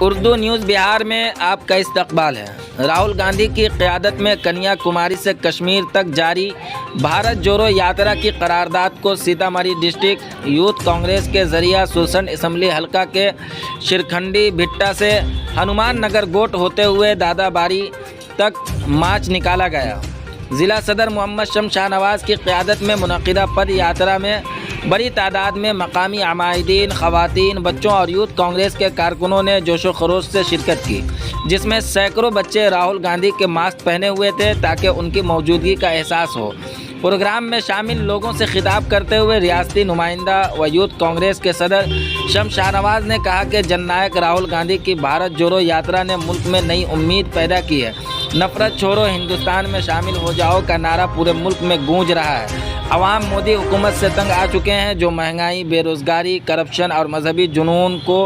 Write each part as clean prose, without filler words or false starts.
Urdu news Bihar में आपका इस्तकबाल है। राहुल गांधी की क़यादत में कन्याकुमारी से कश्मीर तक जारी भारत जोड़ो यात्रा की करारदाद को सीतामढ़ी डिस्ट्रिक्ट यूथ कांग्रेस के ज़रिए सुरसंड असम्बली हलका के शिरखंडी भिट्टा से हनुमान नगर गोट होते हुए दादाबारी तक मार्च निकाला गया। ज़िला सदर मोहम्मद शम्स शाहनवाज की क़यादत में मुनक़िदा पद यात्रा में बड़ी तादाद में मकामी अमायदीन, ख़वातीन, बच्चों और यूथ कांग्रेस के कारकुनों ने जोशो खरोश से शिरकत की, जिसमें सैकड़ों बच्चे राहुल गांधी के मास्क पहने हुए थे ताकि उनकी मौजूदगी का एहसास हो। प्रोग्राम में शामिल लोगों से खिताब करते हुए रियासती नुमाइंदा व यूथ कांग्रेस के सदर शम्स शाहनवाज ने कहा कि जननायक राहुल गांधी की भारत जोड़ो यात्रा ने मुल्क में नई उम्मीद पैदा की है। नफरत छोड़ो, हिंदुस्तान में शामिल हो जाओ का नारा पूरे मुल्क में गूंज रहा है। अवाम मोदी हुकूमत से तंग आ चुके हैं, जो महंगाई, बेरोज़गारी, करप्शन और मजहबी जुनून को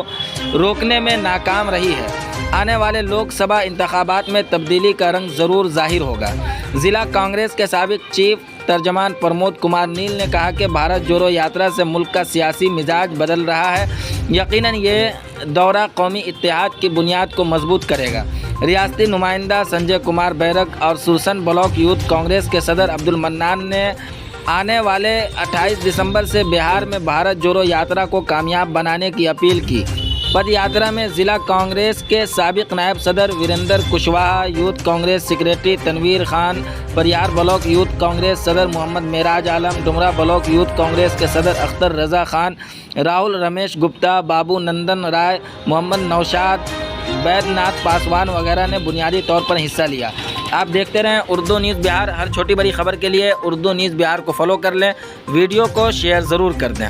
रोकने में नाकाम रही है। आने वाले लोकसभा इंतखाबात में तब्दीली का रंग ज़रूर जाहिर होगा। ज़िला कांग्रेस के साबिक चीफ तर्जमान प्रमोद कुमार नील ने कहा कि भारत जोड़ो यात्रा से मुल्क का सियासी मिजाज बदल रहा है। यकीनन ये दौरा कौमी इत्तेहाद की बुनियाद को मजबूत करेगा। रियासती नुमाइंदा संजय कुमार बैरक और सुरसन ब्लॉक यूथ कांग्रेस के सदर अब्दुल मन्नान ने आने वाले 28 दिसंबर से बिहार में भारत जोड़ो यात्रा को कामयाब बनाने की अपील की। पद यात्रा में ज़िला कांग्रेस के साबिक नायब सदर Virendra Kushwaha, youth Congress secretary Tanveer Khan, Pariyar block youth Congress सदर मोहम्मद मेराज आलम, डुमरा ब्लॉक यूथ कांग्रेस के सदर अख्तर रज़ा खान, राहुल रमेश गुप्ता, बाबू नंदन राय, मोहम्मद नौशाद, बैद्यनाथ पासवान वगैरह ने बुनियादी तौर पर हिस्सा लिया। आप देखते रहें उर्दू न्यूज़ बिहार। हर छोटी बड़ी खबर के लिए उर्दू न्यूज़ बिहार को फॉलो कर लें, वीडियो को शेयर ज़रूर कर दें।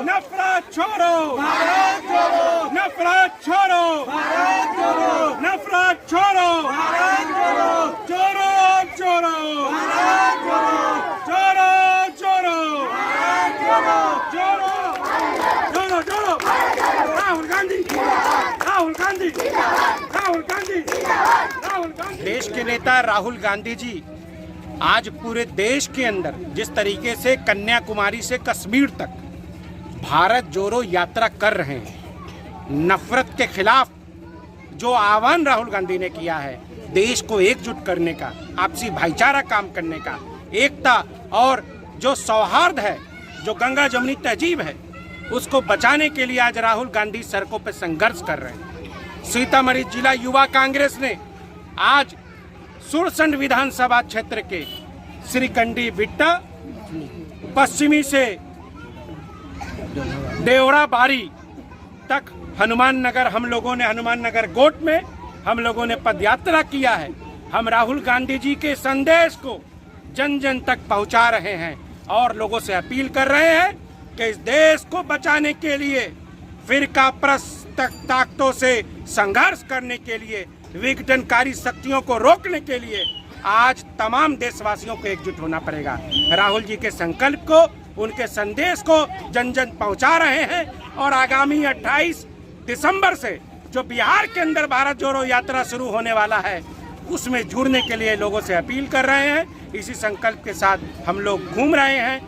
नफरत छोड़ो, भारत जोड़ो, नफरत छोड़ो, भारत जोड़ो, नफरत छोड़ो, भारत जोड़ो, जोड़ो जोड़ो, भारत जोड़ो, जोड़ो जोड़ो, भारत जोड़ो, जोड़ो जोड़ो जोड़ो, राहुल गांधी, राहुल गांधी, राहुल गांधी, राहुल गांधी। देश के नेता राहुल गांधी जी आज पूरे देश के अंदर जिस तरीके से कन्याकुमारी से कश्मीर तक भारत जोड़ो यात्रा कर रहे हैं, नफरत के खिलाफ जो आह्वान राहुल गांधी ने किया है, देश को एकजुट करने का, आपसी भाईचारा काम करने का, एकता और जो सौहार्द है, जो गंगा जमुनी तहजीब है, उसको बचाने के लिए आज राहुल गांधी सड़कों पर संघर्ष कर रहे हैं। सीतामढ़ी जिला युवा कांग्रेस ने आज सुरसंड विधानसभा क्षेत्र के श्रीकंडी भिट्टा, पश्चिमी से देवरा बारी तक हनुमान नगर, हम लोगों ने हनुमान नगर गोट में हम लोगों ने पदयात्रा किया है। हम राहुल गांधी जी के संदेश को जन जन तक पहुंचा रहे हैं और लोगों से अपील कर रहे हैं कि इस देश को बचाने के लिए, फिरका प्रस्त ताकतों से संघर्ष करने के लिए, विघटनकारी शक्तियों को रोकने के लिए आज तमाम देशवासियों को एकजुट होना पड़ेगा। राहुल जी के संकल्प को, उनके संदेश को जन जन पहुंचा रहे हैं और आगामी 28 दिसंबर से जो बिहार के अंदर भारत जोड़ो यात्रा शुरू होने वाला है, उसमें जुड़ने के लिए लोगों से अपील कर रहे हैं। इसी संकल्प के साथ हम लोग घूम रहे हैं